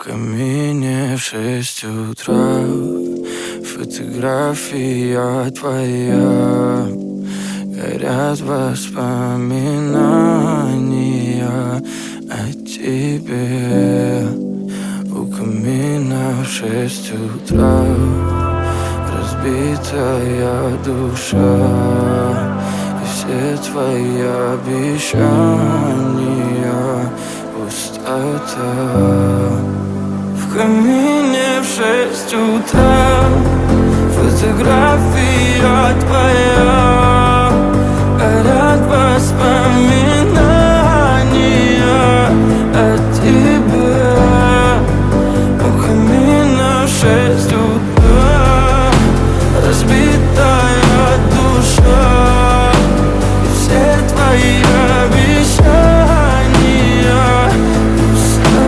камине в 6 утра фотография твоя. Горят воспоминания о тебе. У камина в 6 утра разбитая душа, и все твои обещания пустота. В камине в 6 утра фотография твоя.